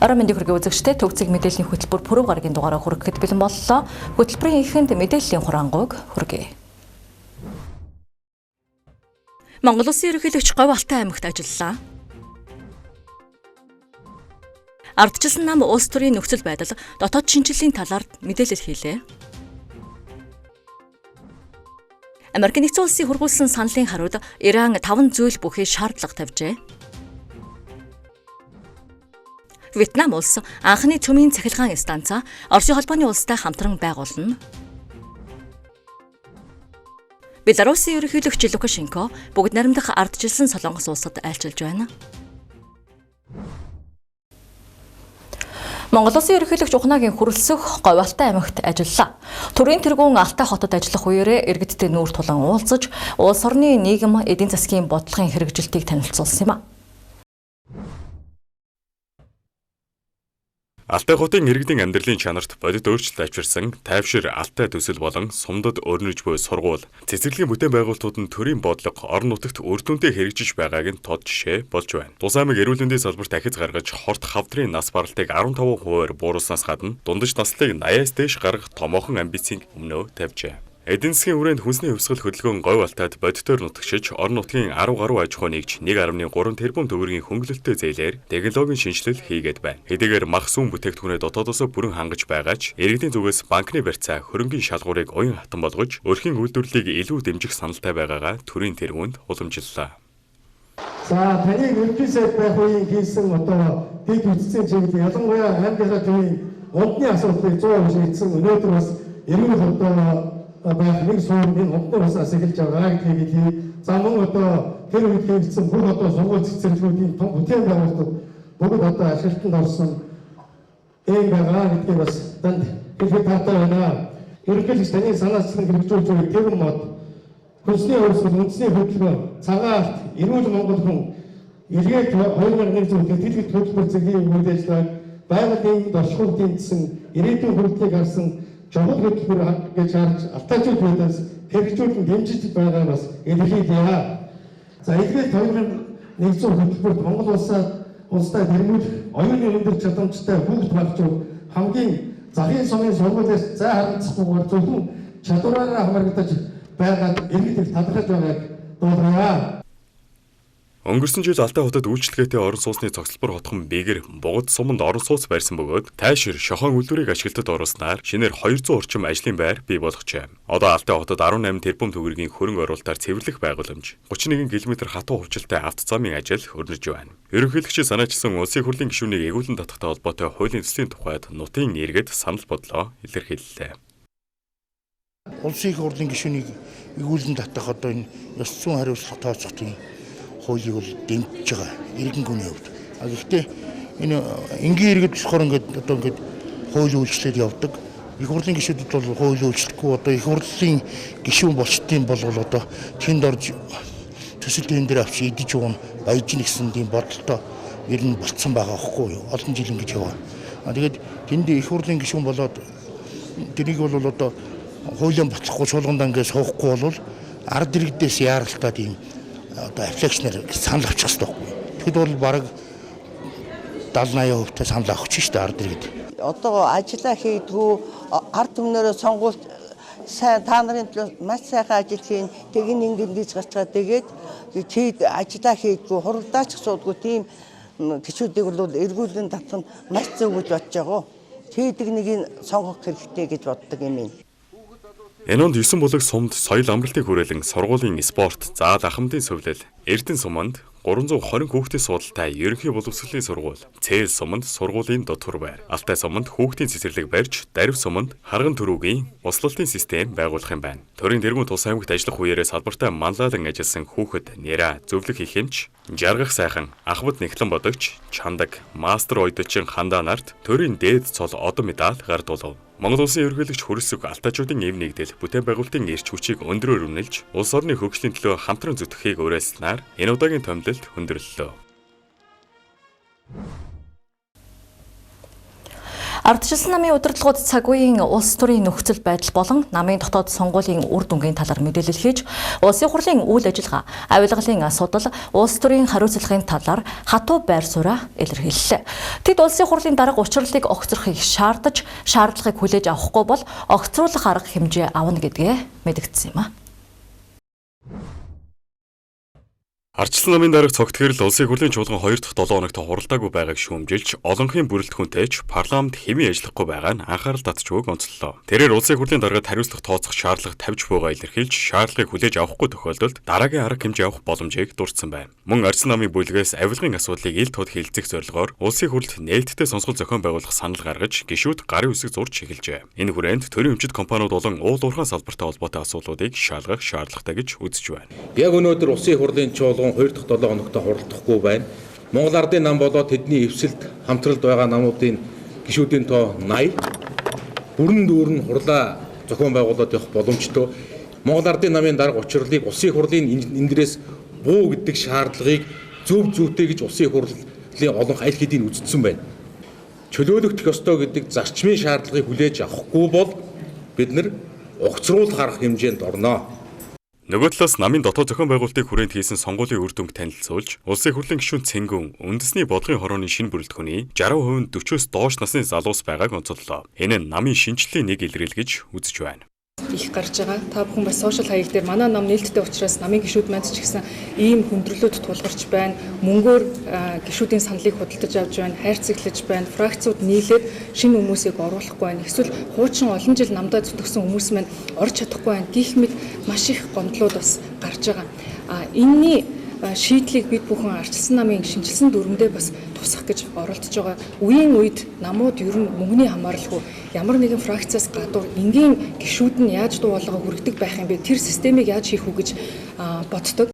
Орон мэндийн хүргэе үзэгчдээ төвцөг мэдээллийн хөтөлбөр пүрэв гарагийн дугаараа хүрэхэд бэлэн боллоо. Хөтөлбөрийн эхэнд мэдээллийн хурангуйг хүргэе. Монгол Улсын ерөнхийлөгч Говь Алтай аймагт ажиллалаа. Ардчилсан нам улс төрийн нөхцөл байдал дотоод шинжилгээний талаар мэдээлэл хийлээ. Америк нэгдсэн улсын хургуулсан саналын хариуд Иран 5 зүйл бүхий шаардлага тавьжээ. Вьетнам улс анхны цөмийн цахилгаан станцаа Оросын холбооны улстай хамтран байгуулна. Беларусын ерөнхийлөгч Лукашенко бүгд наримдах ардчилсан Солонгос улсад айлчилж байна. Монгол Улсын ерөнхийлөгч Ухнагийн хүрэлцэх Говь Алтай аймагт ажиллалаа. Төрийн тэргүүн Алтай хотод ажиллах үеэрээ иргэдтэй нүүр тулан уулзаж, улс орны нийгэм эдийн засгийн бодлогын хэрэгжилтийг танилцуулсан юм а. Алтай хотын иргэдийн амьдралын чанарт бодит өөрчлөлт авчирсан тайвшир Алтай төсөл болон Сумдад өрнөж буй сургууль, цэцэрлэгийн бүтээн байгуулалтууд нь төрийн бодлого орон нутагт үр дүндээ хэрэгжиж байгааг нь тод жишээ болж байна. Тус аймаг эрүүл мэндийн салбарт дахиж гаргаж хорт хавдрын нас баралтыг 15%-аар бууруулснаас гадна дундаж наслыг 80-аас дээш гаргах томоохон амбицийг өмнөө тавьжээ. Эдийн засгийн хүрээнд хүнсний хөвсгөл хөдөлгөөн Говь Алтайд бодитоор нутагшиж орон нутгийн 10 гаруй аж ахуй нэгж 1.3 тэрбум төгрөгийн хөнгөлөлттэй зээлээр технологийн шинжилэл хийгээд байна. Хэдийгээр мах сүм бүтээгдэхүүнээ дотоодосоо бүрэн хангаж байгаач иргэдийн зүгээс банкны барьцаа хөрөнгийн шалгуурыг уян хатан болгож өрхийн үйлдвэрлэлийг илүү дэмжих саналтай байгаагаа төрийн тэргуунд уламжиллаа. За таны ерөнхий сайд байх үеийн хийсэн одоо дэд үтцийн чиглэл ялангуяа аймгийнхаа төвийн ундны асуудлыг 100% шийдсэн өнөөдөр бас эрүүл одоо байх нэг суурийн ундны усаас эхэлж байгаа гэдгийг за мөн одоо тэр үед хийгдсэн бүх одоо сургууль цэцэрлэгүүдийн том бүтээн байгуулалтууд бүгд одоо ашиглалтанд орсон ийм байгаа гэдгийг бас танд хэлэх таатай байна. Ерөнхийдөө таны санаачлан хэрэгжүүлж байгаа тэрэн мод хүнсний хөвсгөл үндэсний хөдөлгөөн цагаан алт эрүүл Монгол хүн эргээд 2001 тэтгэлэг хөтөлбөр зэргийн үйл ажиллагааг байгалийн нийгэмд оршихуйг дэмжсэн ирээдүйн хүрээлтийг харсан чухал хөтөлбөр гэж харж алтайчууд бидээс хэрэгжүүлэн дэмжиж байгаа бас илэрхийлье. За эдгээр 2100 хөтөлбөрт Монгол улстай тэргүүл оюуны өндөр чадамжтай бүгд багчууд хамгийн захын сумын сургуулиас зай харамцахгүйгээр зөвхөн чадвараараа хамрагдаж байгаад иргэд талархаж байгааг дуулгая. Өнгөрсөн жил Алтай хотод үйлчлэгээтэй орон сууцны цогцлбор хотхон Бэгэр Бугад суманд орон сууц барьсан бөгөөд тайшир шохон үйлдвэрийг ашиглалтад оруулснаар шинээр 200 орчим ажлын байр бий болгожээ. Одоо Алтай хотод 18 тэрбум төгрөгийн хөрөнгө оруулалтаар цэвэрлэх байгууламж, 31 км хатуу хувьчилтай автозамын ажил өрнөж байна. Ерөнхийлөгчийн санаачилсан улсын хурлын гишүүнийг эгүүлэн татахтай холбоотой хуулийн төслийн тухайд нутгийн иргэд санал бодлоо илэрхийллээ. Улсын хурлын гишүүнийг эгүүлэн татах одоо энэ ёс зүйн хариуцлага тооцохдын хуулийг бол дэмжиж байгаа иргэн гүний хувьд. Гэхдээ энэ энгийн иргэд болохоор ингээд хууль үйлчлээд явдаг. Их хурлын гишүүдэд бол хууль үйлчлэхгүй одоо их хурлын гишүүн болчтын бол одоо тэнд орж төсөлтийн дээр авч идэж уун баяжна гэсэн тийм бодолтой ер нь болцсон байгаа байхгүй юу? Олон жил ингэж яваа. Тэгээд тэнд их хурлын гишүүн болоод тэрийг бол одоо хуулийн батлахгүй чуулганд ингээд суухгүй бол ард иргэдээс яаралтай тийм одоо аффлекшнэр санал авчих хэрэгтэй байхгүй. Тэгэд бол бараг 70-80% та санал авах ч шүү дээ ард иргэд. Одоо ажиллаа хийдгүү ард түмнөрөө сонгуульд сайн та нарын төлөө маш сайхан ажил хийн тэгин ингээд дийж гарч байгаа. Тэгээд чи ажиллаа хийдгүү хуралдаач суудгүй тийм гişүүдийг бол эргүүлэн татах нь маш зөв гэж бодож байгаа. Тийдэг нэгийг сонгох хэрэгтэй гэж боддог юм. Энэ онд 9 булаг сумд соёл амралтыг хүрээлэн сургуулийн спорт, заал ахмадын сувлэл, Эрдэнэ суманд 320 хүүхдийн суудалтай ерөнхий боловсролын сургууль, Цээл суманд сургуулийн дотор байр, Алтай суманд хүүхдийн цэцэрлэг барьж, Дарив суманд харган төрүүгийн услалтын систем байгуулах юм байна. Төрийн тэргүүн тус аймагт ажиллах үеэрээ салбартаа манлайлан ажилласан хүүхэд Нэра зөвлөх их хэмж, жаргах сайхан, ахмад Нэхлэн бодогч, Чандаг, мастер ойдочин Хандаа нарт төрийн дээд цол одон медаль гардуулав. Монгол Улсын ерөнхийлөгч хүрэлцэх алтайчуудын эв нэгдэл бүтээн байгуулалтын эрч хүчийг өндрөөр үнэлж, улс орны хөгжлийн төлөө хамтран зүтгэхийг уриалснаар энэ удаагийн томилолт хөндөрлөлөө. Ардчилсан намын удирдлагууд цаг үеийн улс төрийн нөхцөл байдал болон намын дотоод сонгуулийн үр дүнгийн талаар мэдээлэл хийж, улсын хурлын үйл ажиллагаа, авилгалын асуудал, улс төрийн хариуцлагын талаар хатуу байр сууриа илэрхийллээ. Тэд улсын хурлын дарга учрлыг огцрохыг шаардаж, шаардлагыг хүлээж авахгүй бол огцруулах арга хэмжээ авна гэдгээ мэдгдсэн юм а. Ардчилсан намын дарга цогтгэрэл улсын хурлын чуулган 2 дахь 7 хоногт хуралдаагүй байгааг шүүмжилж, олонхын бүрэлдэхүүнтэйч парламент хэмээн ажиллахгүй байгаа нь анхаарал татчихвыг онцлолоо. Тэрээр улсын хурлын даргад хариуцлага тооцох шаардлага тавьж буйгаа илэрхийлж, шаардлагыг хүлээж авахгүй тохиолдолд дараагийн арга хэмжээ авах боломжийг дурдсан байна. Мөн Ардчилсан намын бүлгээс авилгын асуудлыг ил тод хэлцэх зорилгоор улсын хурлд нээлттэй сонсгол зохион байгуулах санал гаргаж, гишүүд гарын үсэг зурж эхэлжээ. Энэ хүрээнд төрийн өмчит компаниуд болон уул уурхай салбартай холбоотой асуудлуудыг шалгах шаардлагатай гэж үзэж байна. Яг өнөөдөр улсын хурлын чуулган 2 дахь 7 хоногт хуралдахгүй байна. Монгол Ардын нам болоод тэдний эвсэлд хамтралд байгаа намуудын гишүүдийн тоо 80. Бүрэн дүүрэн хурлаа зохион байгуулалт явах боломжтой. Монгол Ардын намын дарга учрлыг улсын хурлын эндэрээс буу гэдэг шаардлагыг зүйтэй гэж улсын хурлын олон аль хэдийн үзсэн байна. Чөлөөлөгдөх ёстой гэдэг зарчмын шаардлагыг хүлээж авахгүй бол бид нар огцруулах арга хэмжээнд орно. Нөгөө талаас намын дотоод зохион байгуулалтыг хүрээнд хийсэн сонгуулийн үр дүнг танилцуулж, улсын хурлын гишүүн Цэнгүн үндэсний бодлогын хорооны шинэ бүрэлдэхүүний 60% 40-оос доош насны залуус байгааг онцоллоо. Энэ нь намын шинжлэлийн нэг илрэл гэж үзэж байна. Их гарч байгаа. Та бүхэн бас сошиал хаяг дээр манай нам нээлттэй учраас намын гишүүд маань ч гэсэн ийм хүндрэлүүд тулгарч байна. Мөнгөөр гишүүдийн саналыг худалдаж авч байна, хайрцаглаж байна. Фракцууд нийлээд шинэ хүмүүсийг оруулахгүй байна. Эсвэл хуучин олон жил намдаа зүтгэсэн хүмүүс маань орж чадахгүй байна. Гэх мэт маш их гомдлууд бас гарч байгаа. Энэний шийдлийг бид бүхэн Ардчилсан намын шинжилсэн дүрмдээ бас тусах гэж оролдож байгаа. Үеийн үед намууд ер нь мөнгөний хамааралгүй ямар нэгэн фракцаас гадуур энгийн гишүүд нь яаж дуу хоолойгоо хүргэдэг байх юм бэ? Тэр системийг яаж хийх үү гэж боддог.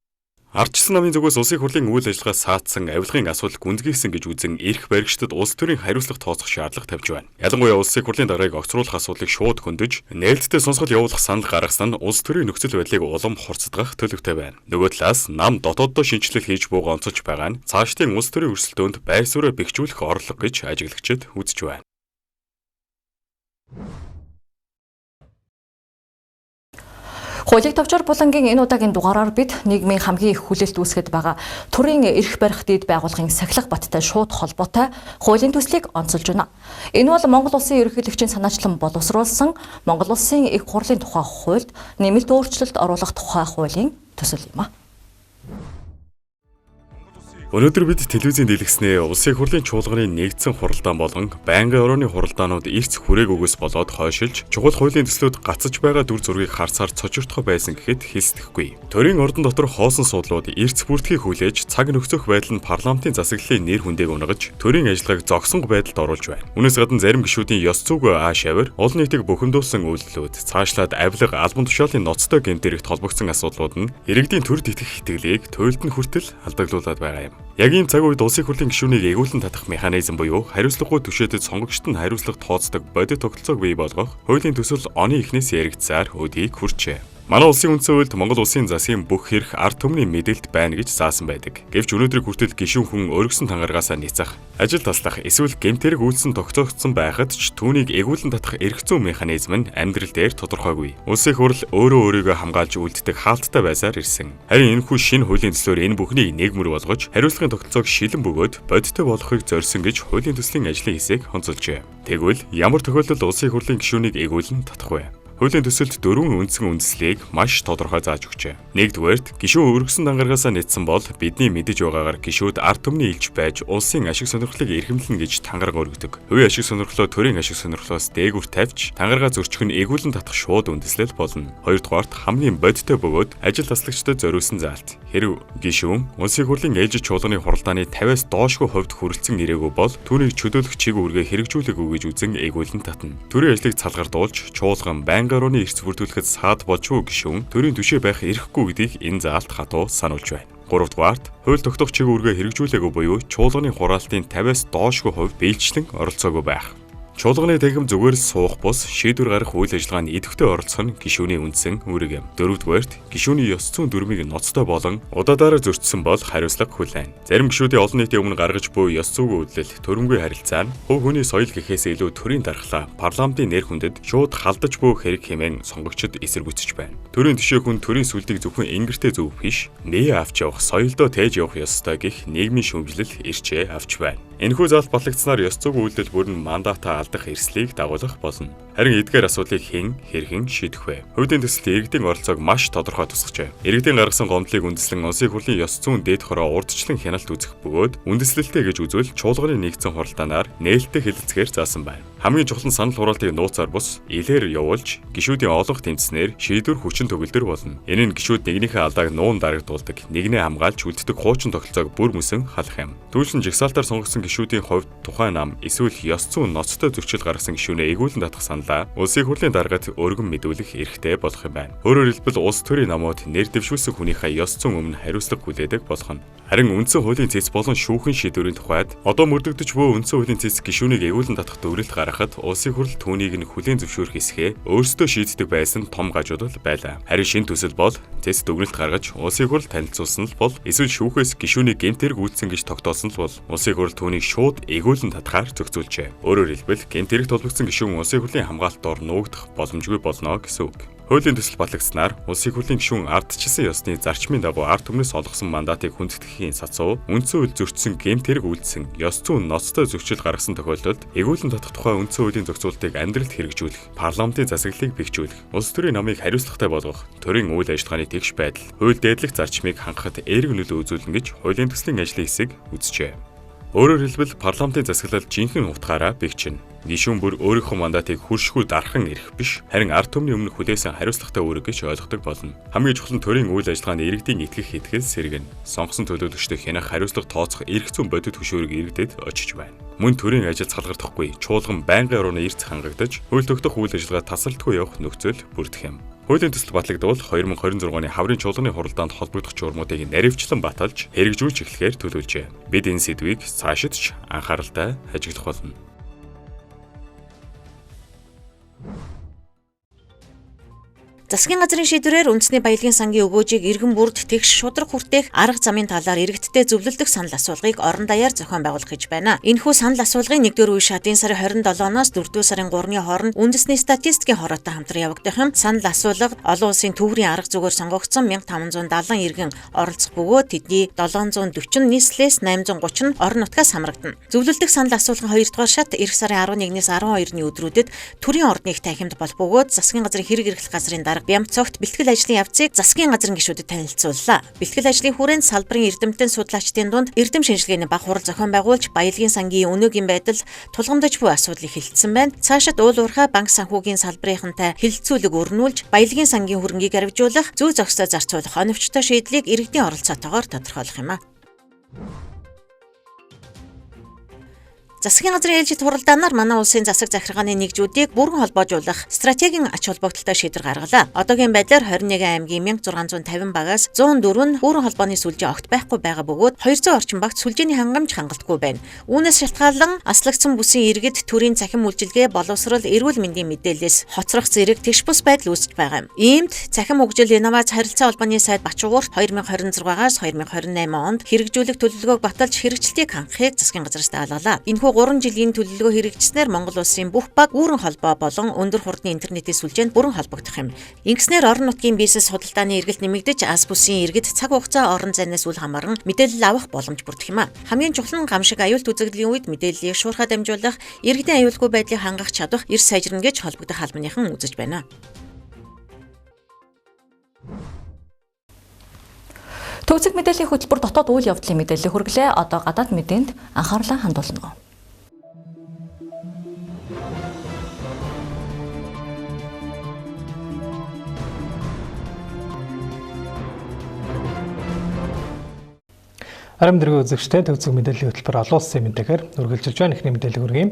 Ардчилсан намын зүгээс улсын хурлын үйл ажиллагаа саатсан авилгын асуудал гүнзгийсэн гэж үзэн эрх баригчдад улс төрийн хариуцлага тооцох шаардлага тавьж байна. Ялангуяа улсын хурлын даргаыг огцруулах асуудлыг шууд хөндөж, нээлттэй сонсгол явуулах санал гаргасан нь улс төрийн нөхцөл байдлыг улам хурцдгах төлөвтэй байна. Нөгөө талаас нам дотооддоо шинжилэл хийж бууга онцолж байгаа нь цаашдын улс төрийн өрсөлдөөнд байр суурь бэхжүүлэх орлого гэж ажиглагчид үзэж байна. Хуулийг товчоор булангийн энэ удаагийн дугаараар бид нийгмийн хамгийн их хүлээлт үүсгэж байгаа төрийн эрх барих дэд байгууллагын сахилга баттай шууд холбоотой хуулийн төслийг онцолж байна. Энэ бол Монгол улсын ерөнхийлөгчийн санаачлан боловсруулсан Монгол улсын их хурлын тухай хуульд нэмэлт өөрчлөлт оруулах тухай хуулийн төсөл юм а. Өнөөдөр бид телевизэнд дэлгэснээр улсын хурлын чуулганы нэгдсэн хуралдаан болон байнгын орооны хуралдаанууд эрс хүрээгүйгээс болоод хойшилж чухал хуулийн төслүүд гацаж байгаа дүр зургийг харсаар цочирдох байсан гэхэд хэлсдэхгүй. Төрийн ордон дотор хоосон суудлууд эрс бүртгийг хүлээж цаг нөхцөх байдал нь парламентын засаглалын нэр хүндээг унгаж төрийн ажиллагааг зогсонго байдалд оруулж байна. Үүнээс гадна зарим гишүүдийн ёс зүйгүй ааш авир олон нийтийг бухимдуулсан үйлдэлүүд цаашлаад авилга албан тушаалын ноцтой гэмтэрэгт холбогдсон асуудлууд нь иргэдийн төр тэтгэх итгэлийг туйлд нь хүртэл алдаглуулад байгаа юм. Яг ийм цаг үед улсын хурлын гишүүнийг эгүүлэн татах механизм буюу хариуцлагагүй түшээдэд сонгогчд нь хариуцлага тооцдог бодит тогтолцоог бий болгох хуулийн төсөл оны эхнээс яригдсаар өдийг хүрчээ. Манай улсын үндсэн хуульд Монгол улсын засгийн бүх хэрэг ард түмний мэдээлэлд байна гэж заасан байдаг. Гэвч өнөөдрийг хүртэл гишүүн хүн өргөсөн тангаргаасаа ницах, ажил таслах эсвэл гэмтэрэг үйлсэн тогтоогдсон байхад ч түүнийг эгүүлэн татах эрх зүйн механизм нь амьдрал дээр тодорхойгүй. Улсын хурл өөрөө өөрийгөө хамгаалж үлддэг хаалттай байсаар ирсэн. Харин энэхүү шинэ хуулийн төслөөр энэ бүхнийг нэгмөр болгож хариуцлагын тогтолцоог шилэн бөгөөд бодиттой болгохыг зорьсон гэж хуулийн төслийн ажлын хэсэг онцолжээ. Тэгвэл ямар тохиолдолд улсын хурлын гишүүнийг эгүүлэн татах вэ? Хуулийн төсөлд 4 үндсэн үндслийг маш тодорхой зааж өгчээ. Нэгдүгээрт гишүүн өргөсөн дангаргаасаа нийцсэн бол бидний мэдэж байгаагаар гишүүд ард түмний илж байж улсын ашиг сонирхлыг эрхэмлэнэ гэж тангараг өргөдөг. Хувийн ашиг сонирхлоо төрийн ашиг сонирхлоос дээгүүр тавьж тангараа зөрчих нь эгүүлэн татах шууд үндэслэл болно. Хоёрдугаарт хамгийн бодиттой бөгөөд ажил таслагчдад зориулсан заалт. Хэрв гишүүн улсын хурлын ээлжид чуулганы хуралдааны 50-аас доошгүй хувьд хүрэлцэн ирээгүй бол түүнийг чөлөөлөх чиг үүргээ хэрэгжүүлээгүй гэж үзэн эгүүлэн татна. Төрийн ажлыг цалгардуулж чуулган орооны эрс бүрдүүлэхэд саад болжгүй гишүүн төрийн түшээ байх эрхгүй гэдгийг энэ заалт хатуу сануулж байна. 3-р хууль тогтоох чиг үүргээ хэрэгжүүлээгүй буюу чуулганы хураалтын 50-аас доошгүй хувь биелжлэн оролцоогүй байх. Чуулганы танхим зүгээр л суух бус шийдвэр гаргах үйл ажиллагаанд идэвхтэй оролцох нь гишүүний үндсэн үүрэг юм. Дөрөвдүгээрт гишүүний ёс зүйн дүрмийг ноцтой болон удаадаараа зөрчсөн бол хариуцлага хүлээн. Зарим гишүүдийн олон нийтийн өмнө гаргаж буй ёс зүйн үйлдэл, төрөмгүй харилцаа нь хувь хүний соёл гэхээс илүү төрийн дархлаа, парламентын нэр хүндэд шууд халдаж буй хэрэг хэмээн сонгогчид эсэргүүцэж байна. Төрийн төшөө хүн төрийн сүлдийг зөвхөн ингэртэй зөв биш, нээ авч явах, соёлдоо тээж явах ёстой гэх нийгмийн шүүмжлэл ирчээ авч байна. Энэхүү заалт батлагдсанаар ёс зүйн үйлдэл бүр нь мандатаа алдах эрсдлийг дагуулах болно. Харин эдгээр асуудлыг хэрхэн шийдэх вэ? Хувийн төсөлд иргэдийн оролцоог маш тодорхой тусгажээ. Иргэдийн гаргасан гомдлыг үндэслэн Улсын их хурлын ёс зүйн дээд хороо урдчлан хяналт үзэх бөгөөд үндэслэлтэй гэж үзвэл чуулганы нэгдсэн хуралдаанаар нээлттэй хэлэлцгээр заасан байна. Хамгийн чухал нь санал хураалтыг нууцаар бус илээр явуулж гишүүдийн олонх тэмцснээр шийдвэр хүчин төгөлдөр болно. Энэ нь гишүүд нэгнийхээ алдааг нуун дарагдуулдаг, нэгнээ хамгаалж үлддэг хуучин тогтолцоог бүр мөсөн халах юм. Түүнчлэн жигсаалтаар сонгогдсон гишүүдийн хувьд тухайн нам эсвэл ёс зүйн ноцтой зөрчил гаргасан гишүүнээ эгүүлэн татах саналаа Улсын их хурлын даргад өргөн мэдүүлэх эрхтэй болох юм байна. Өөрөөр хэлбэл улс төрийн намууд нэр дэвшүүлсэн хүнийхээ ёс зүйн өмнө хариуцлага хүлээдэг болох нь. Харин үндсэн хуулийн цэц болон шүүхэн шийдвэрийн тухайд одоо мөрдөгдөж буй үндсэн хуулийн цэц гишүүнийг эгүүлэн татах төвлөлт гаргахад Улсын их хурл түүнийг нь хүлээн зөвшөөрөх хэсгээ өөрсдөө шийддэг байсан том гажуудал байлаа. Харин шинэ төсөл бол цэц дүгнэлт гаргаж Улсын их хурл танилцуулсан л бол эсвэл шүүхээс гишүүнийг гэмтэрэг үйлдсэн гэж тогтоосон л бол Улсын их хурл түүнийг шууд эгүүлэн татахаар зохицуулжээ. Өөрөөр хэлбэл гэмтэрэг толбогдсон гишүүн Улсын их хурлын хамгаалалт дор нуугдах боломжгүй болно гэсэн үг. Хуулийн төсөл батлагдсанаар Улсын их хурлын гишүүн ардчилсан ёсны зарчмын дагуу ард түмнээс олгосон мандатыг хүндэтгэхийн сацуу үндсэн хууль зөрчсөн гэмтэрэг үйлдсэн ёс зүйн ноцтой зөрчил гаргасан тохиолдолд эгүүлэн татах тухай үндсэн хуулийн зохицуултыг амьдралд хэрэгжүүлэх, парламентын засаглалыг бэхжүүлэх, улс төрийн намыг хариуцлагатай болгох, төрийн үйл ажиллагааны тэгш байдал, хууль дээдлэх зарчмыг хангахад эерэг нөлөө үзүүлнэ гэж хуулийн төслийн ажлын хэсэг үзжээ. Өөрөөр хэлбэл парламентын засаглал жинхэнэ утгаараа бэхжинэ. Гишүүн бүр өөрийнхөө мандатыг хүршгүй дархан ирэх биш, харин ард түмний өмнө хүлээсэн хариуцлагатай үүрэг гэж ойлгодог болно. Хамгийн чухал нь төрийн үйл ажиллагааны иргэдийн итгэх итгэл сэргэн. Сонгосон төлөөлөгчдөө хянах хариуцлага тооцох эрх зүйн бодит хөшөөрөг иргэдэд очиж байна. Мөн төрийн ажил цалгардахгүй, чуулган байнгын орооны эрц хангагдаж, хууль тогтоох үйл ажиллагаа тасралтгүй явах нөхцөл бүрдэх юм. Хуулийн төсөл батлагдвал 2026 оны хаврын чуулганы хуралдаанд холбогдох журмуудыг наривчлан баталж, хэрэгжүүлж эхлэхээр төлөвлөжээ. Бид энэ сэдвийг цаашид ч анхааралтай ажиглах болно. Засгийн газрын шийдвэрээр үндэсний баялагын сангийн өгөөжийг иргэн бүрд тэгш шудраг хүртээх арга замын талаар иргэдтэй зөвлөлдөх санал асуулгыг орон даяар зохион байгуулах гэж байна. Энэхүү санал асуулгын 1-р үе шатын сарын 27-оос 4-р сарын 3-ны хооронд үндэсний статистикийн хороотой хамтран явагдах юм. Санал асуулга олон улсын төврийн арга зүгээр сонгогдсон 1570 иргэн оролцох бөгөөд тэдний 740 нийслэлээс 830 нь орон нутгаас хамрагдана. Зөвлөлдөх санал асуулгын 2-р шат эх сарын 11-ээс 12-ны өдрүүдэд төрийн ордны их танхимд бол бөгөөд засгийн газрын хэрэг эрхлэх газрын дарга Бямц цогт бэлтгэл ажлын явцыг засгийн газрын гишүүдэд танилцууллаа. Бэлтгэл ажлын хүрээнд салбарын эрдэмтэн судлаачдын дунд эрдэм шинжилгээний баг хурал зохион байгуулж баялагын сангийн өнөөгийн байдал тулгамдж буй асуудлыг хэлэлцсэн байна. Цаашид уул уурхай банк санхүүгийн салбарынхантай хэлэлцүүлэг өрнүүлж баялагын сангийн хөрөнгийг арвижуулах, зүй зохистой зарцуулах оновчтой шийдлийг иргэдийн оролцоотойгоор тодорхойлох юм а. Засгийн газрын ээлжид хуралдаанаар манай улсын засаг захиргааны нэгжүүдийг бүрэн холбоожуулах стратегийн ач холбогдолтой шийдвэр гаргалаа. Одоогийн байдлаар 21 аймгийн 1650 багаас 104 нь бүрэн холбооны сүлжээ огт байхгүй байгаа бөгөөд 200 орчим багт сүлжээний хангамж хангалтгүй байна. Үүнээс шалтгаалan аслагдсан бүсийн иргэд төрийн цахим үйлчилгээ, боловсрол, эрүүл мэндийн мэдээлэлээс хоцрох зэрэг тэгш бус байдал үүсэж байгаа юм. Иймд цахим хөгжил инновац харилцаа холбооны сайд Бачуугуурт 2026-аас 2028 онд хэрэгжүүлэх төлөвлөгөөг баталж хэрэгжилтийг хангахыг засгийн газраас даалгалаа. Энэхүү 3 жилийн төлөвлөгөө хэрэгжснээр Монгол улсын бүх баг үүрэн холбоо болон өндөр хурдны интернетийн сүлжээнд бүрэн холбогдох юм. Ингэснээр орон нутгийн бизнес худалдааны эргэлт нэмэгдэж, ас бүсийн иргэд цаг хугацаа орон зайнаас үл хамааран мэдээлэл авах боломж бүрдэх юм а. Хамгийн чухал нь гамшиг аюулт үзэгдлийн үед мэдээллийг шуурхай дамжуулах, иргэдийн аюулгүй байдлыг хангах чадвар эрс сайжирна гэж холбогдох албаныхан үзэж байна. Төвцөг мэдээллийн хөтөлбөр дотоод үйл явдлын мэдээлэл хүргэлээ. Одоо гадаад мэдээнд анхаарлаа хандуулна. Арам дэргийн үзэгчтэй төвцөг мэдээллийн хөтөлбөр олон улсын мэдээгээр үргэлжилж байна. Эхний мэдээлэл хүргэе.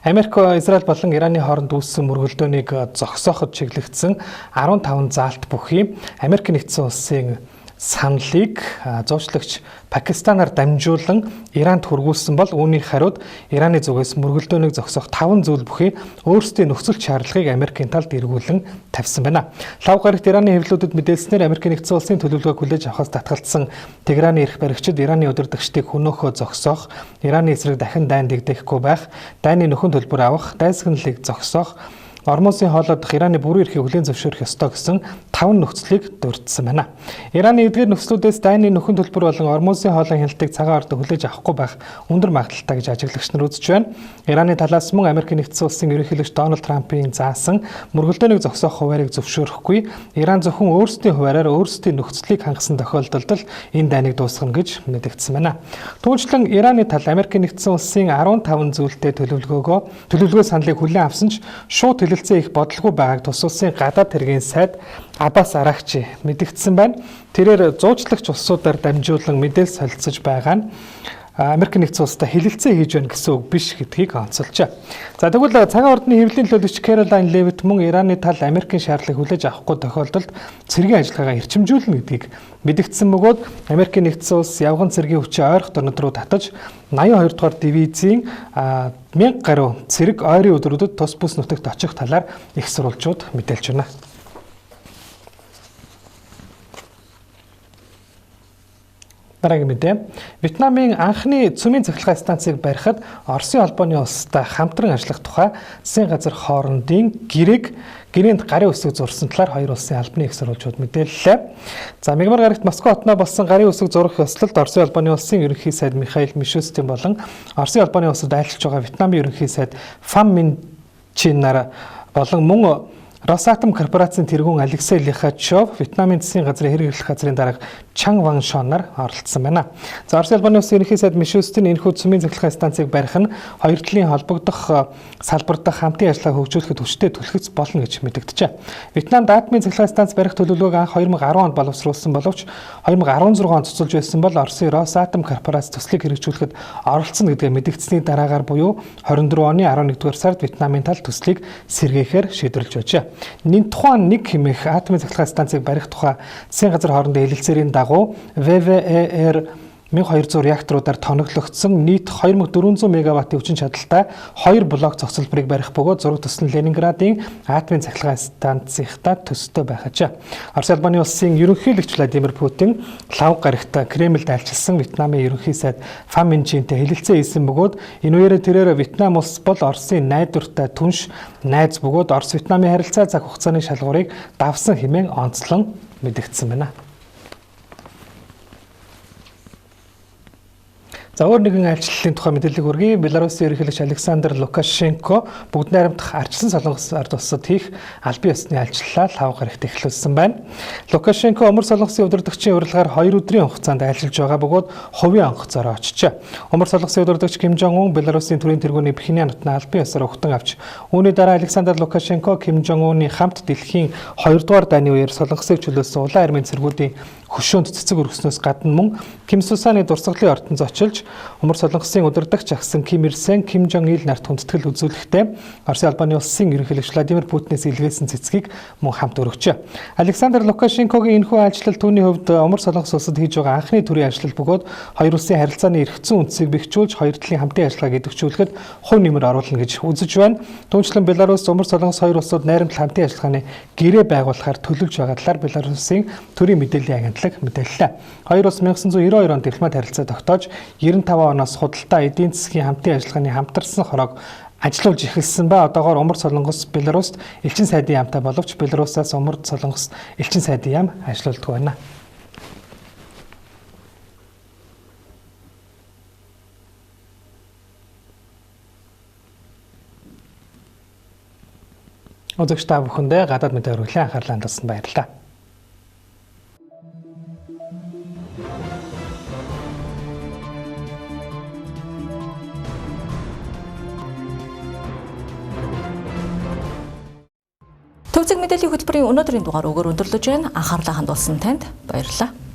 Америк, Израиль болон Ираны хооронд үүссэн мөргөлдөөнийг зогсооход чиглэгдсэн 15 заалт бүхий Америк нэгдсэн улсын саналыг зуучлагч Пакистанаар дамжуулан Иранд хүргүүлсэн бол үүний хариуд Ираны зүгээс мөргөлдөөнийг зогсоох 5 зүйл бүхий өөрсдийн нөхцөл шаардлагыг Америкийн талд эргүүлэн тавьсан байна. Лав гарагт Ираны хэвлэлүүдэд мэдээлснээр Америкийн нэгдсэн улсын төлөвлөгөөг хүлээж авахаас татгалзсан Тегераны эрх баригчид Ираны удирдагчдыг хөнөөхөө зогсоох, Ираны эсрэг дахин дайн дэгдэхгүй байх, дайны нөхөн төлбөр авах, дайсагналыг зогсоох, Ормосын хоолойдох Ираны бүрэн эрхийг хүлээн зөвшөөрөх ёстой гэсэн 5 нөхцөлийг дурдсан байна. Ираны эдгээр нөхцлүүдээс дайны нөхөн төлбөр болон Ормосын хоолойн хяналтыг цагаан ордод хүлээж авахгүй байх өндөр магадлалтай гэж ажиглагч нар үзэж байна. Ираны талаас мөн Америкийн нэгдсэн улсын ерөнхийлөгч Дональд Трампын заасан мөргөлдөөнийг зогсоох хуваарийг зөвшөөрөхгүй, Иран зөвхөн өөрсдийн хуваараар өөрсдийн нөхцөлийг хангасан тохиолдолд энэ дайныг дуусгана гэж мэдэгдсэн байна. Түүнчлэн Ираны тал Америкийн нэгдсэн улсын 15 зүйлтэй төлөвлөгөө саналыг хүлээн авсан ч шууд их бодлого байгааг тус улсын гадаад хэргийн сайд Аббас Аракчи мэдэгдсэн байна. Тэрээр зуучлагч улсуудаар дамжуулан мэдээлэл солилцож байгаа нь Америк нэгдсэн улстай хэлэлцээ хийж байна гэсэн үг биш гэдгийг онцолжээ. За тэгвэл цагаан ордны хэвлэлийн төлөөлөгч Кэролайн Левит мөн Ираны тал Америкийн шаардлагыг хүлээж авахгүй тохиолдолд цэргийн ажиллагаагаа эрчимжүүлнэ гэдгийг мэдэгдсэн бөгөөд Америкийн нэгдсэн улс явган цэргийн хүчээ ойрхон орнод руу татаж 82 дугаар дивизийн 1000 гаруй цэрэг ойрын өдрүүдэд тус бүс нутагт очих талаар их сурвалжууд мэдээлж байна. Дараагийн мэдээ. Вьетнамын анхны цөмийн цахилгаан станцыг барихад Оросын холбооны улстай хамтран ажиллах тухай засгийн газар хоорондын гэрээнд гарын үсэг зурсан талаар хоёр улсын албаны их сурвалжууд мэдээллээ. За Мягмар гарагт Москва хотноо болсон гарын үсэг зурах ёслолд Оросын холбооны улсын ерөнхий сайд Михаил Мишустин болон Оросын холбооны улсад айлчилж байгаа Вьетнамын ерөнхий сайд Фан Мин Чин нар болон мөн Росатом корпорацийн тэргүүн Алексей Лихачев, Вьетнамын засгийн газрын хэрэг эрхлэх газрын дарга Чан Ван Шон нар оролцсон байна. За Оросын холбооны улсын ерөнхий сайд Мишустин энэхүү цөмийн цахилгаан станцыг барих нь хоёр талын холбогдох салбар дахь хамтын ажиллагааг хөгжүүлэхэд хүчтэй түлхэц болно гэж мэдэгджээ. Вьетнамд атомын цахилгаан станц барих төлөвлөгөөг анх 2010 онд боловсруулсан боловч 2016 онд цуцулж байсан бол Оросын Росатом корпорац төслийг хэрэгжүүлэхэд оролцсон гэдгээ мэдэгдсэний дараагаар буюу 24 оны 11-р сард Вьетнамын тал төслийг сэргээхээр шийдвэрлэж байжээ. Нин тухайн нэг хэмээх атомын цахилгаан станцыг барих тухай засгийн газар хоорондын хэлэлцээрийн дагуу VVER 1200 реакторуудаар тоноглогдсон нийт 2400 мегаваттын хүчин чадалтай 2 блок цогцлборыг барих бөгөөд зураг төсөл нь Ленинградын атомын цахилгаан станцынхтай төстэй байх ажээ. Оросын албаны улсын ерөнхийлөгч Владимир Путин лав гарагт Кремльд айлчилсан Вьетнамын ерөнхий сайд Фан Мин Чинтэй хэлэлцээ хийсэн бөгөөд энэ үеэр тэрээр Вьетнам улс бол Оросын найдвартай түнш найз бөгөөд Орос Вьетнамын харилцаа цаг хугацааны шалгуурыг давсан хэмээн онцлон мэдэгдсэн байна. За өөр нэгэн айлчлалын тухай мэдээлэл хүргэе. Беларусын ерөнхийлөгч Александр Лукашенко бүгд найрамдах ардчилсан солонгос ард улсад хийх албан ёсны айлчлалаа лав гарагт эхлүүлсэн байна. Лукашенко Умар солонгосын удирдагчийн урилгаар 2 өдрийн хугацаанд айлчилж байгаа бөгөөд хувийн онгоцоор очжээ. Умар солонгосын удирдагч Ким Жон Ун Беларусын төрийн тэргүүний Пхеньян нутнаа албан ёсоор ухтан авч үүний дараа Александр Лукашенко Ким Жон Уны хамт дэлхийн 2 дугаар дайны үеэр солонгосыг чөлөөлсөн улаан армийн цэргүүдийн хөшөөнд цэцэг өргөснөөс гадна мөн Ким Сусаны дурсгалын ортонд зочилж Умар солонгосын удирдагч агсан Ким Ир Сен Ким Жон Ил нарт хүндэтгэл үзүүлэхдээ Оросын албаны улсын ерөнхийлөгч Владимир Путинээс илгээсэн цэцгийг мөн хамт өргөжээ. Александр Лукашенкогийн энэхүү айлчлал түүний хувьд Умар солонгос улсад хийж байгаа анхны төрлийн айлчлал бөгөөд хоёр улсын харилцааны эргэцэн үндсийг бэхжүүлж хоёр талын хамтын ажиллагааг идэвхжүүлэхэд хувь нэмэр оруулна гэж үзэж байна. Түүнчлэн Беларусь Умар солонгос хоёр улсууд найрамдал хамтын ажиллагааны гэрээ байгуулахаар төлөвлөж байгаа талаар Беларусын төрийн мэдээллийн агентлаг мэдээллээ. Хоёр улс 1992 онд дипломат харилцаа тогтоож 95 оноос худалдаа эдийн засгийн хамтын ажиллагааны хамтарсан хорог ажиллуулж эхэлсэн ба одоогоор Умар солонгос Беларуст элчин сайдын яамтай боловч Беларусаас Умар солонгос элчин сайдын яам ажиллаулдаг байна. Үзэгч та бүхэндээ гадаад мэдээ хүргэлийн анхаарлаа хандуулсан баярлалаа. Төвцөг мэдээллийн хөтөлбөрийн өнөөдрийн дугаар өгөр өндөрлөж байна. Анхаарлаа хандуулсан танд баярлалаа.